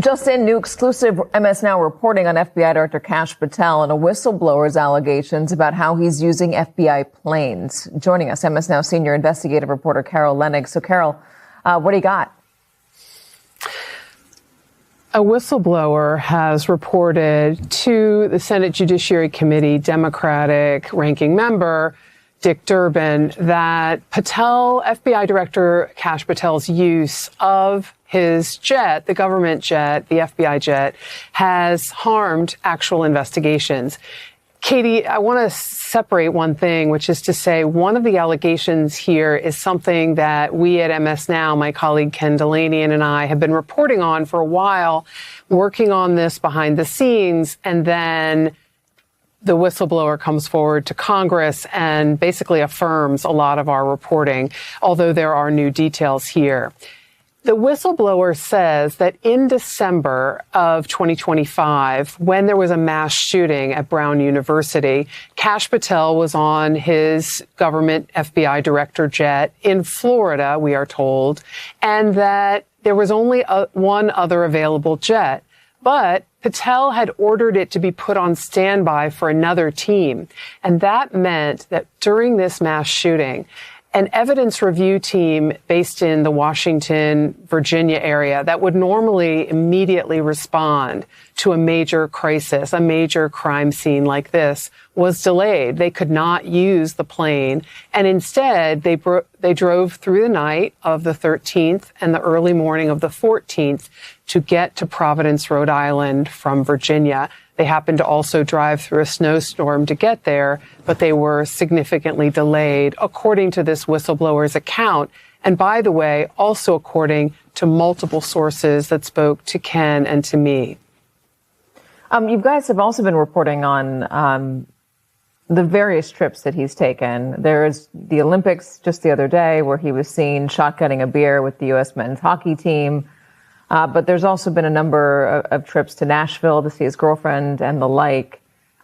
Just in, new exclusive MS Now reporting on FBI Director Kash Patel and a whistleblower's allegations about how he's using FBI planes. Joining us, MS Now senior investigative reporter Carol Leonnig. So, Carol, what do you got? A whistleblower has reported to the Senate Judiciary Committee Democratic ranking member Dick Durbin that FBI Director Kash Patel's use of his jet, the government jet, the FBI jet, has harmed actual investigations. Katie, I want to separate one thing, which is to say one of the allegations here is something that we at MS Now, my colleague Ken Delaney and I, have been reporting on for a while, working on this behind the scenes, and then the whistleblower comes forward to Congress and basically affirms a lot of our reporting, although there are new details here. The whistleblower says that in December of 2025, when there was a mass shooting at Brown University, Kash Patel was on his government FBI director jet in Florida, we are told, and that there was only one other available jet. But Patel had ordered it to be put on standby for another team. And that meant that during this mass shooting, an evidence review team based in the Washington, Virginia area that would normally immediately respond to a major crisis, a major crime scene like this, was delayed. They could not use the plane. And instead, they drove through the night of the 13th and the early morning of the 14th to get to Providence, Rhode Island from Virginia. They happened to also drive through a snowstorm to get there, but they were significantly delayed, according to this whistleblower's account. And by the way, also according to multiple sources that spoke to Ken and to me. You guys have also been reporting on the various trips that he's taken. There's the Olympics just the other day where he was seen shotgunning a beer with the U.S. men's hockey team. But there's also been a number of trips to Nashville to see his girlfriend and the like.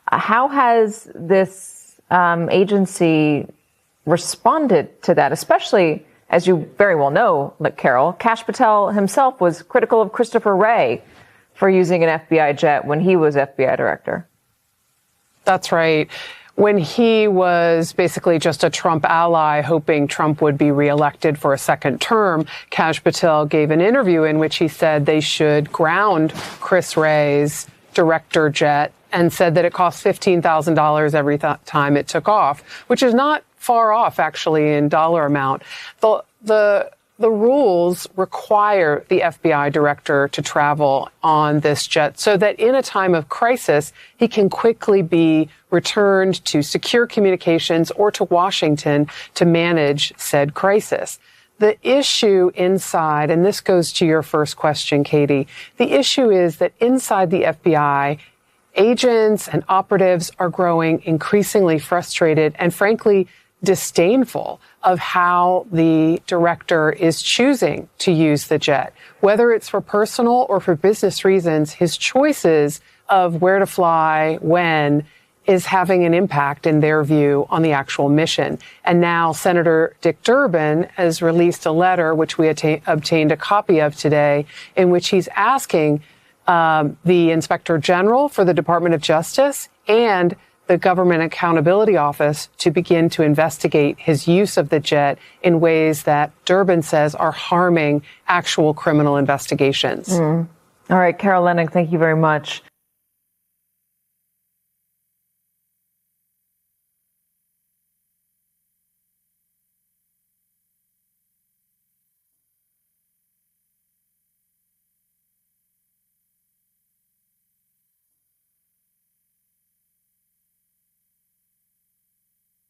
How has this agency responded to that? Especially, as you very well know, Carol, Kash Patel himself was critical of Christopher Wray for using an FBI jet when he was FBI director. That's right. When he was basically just a Trump ally, hoping Trump would be reelected for a second term, Kash Patel gave an interview in which he said they should ground Chris Wray's director jet and said that it cost $15,000 every time it took off, which is not far off, actually, in dollar amount. The rules require the FBI director to travel on this jet so that in a time of crisis, he can quickly be returned to secure communications or to Washington to manage said crisis. The issue inside, and this goes to your first question, Katie, the issue is that inside the FBI, agents and operatives are growing increasingly frustrated and frankly disdainful of how the director is choosing to use the jet. Whether it's for personal or for business reasons, his choices of where to fly, when, is having an impact, in their view, on the actual mission. And now Senator Dick Durbin has released a letter, which we obtained a copy of today, in which he's asking the Inspector General for the Department of Justice and the Government Accountability Office to begin to investigate his use of the jet in ways that Durbin says are harming actual criminal investigations. All right, Carol Leonnig, thank you very much.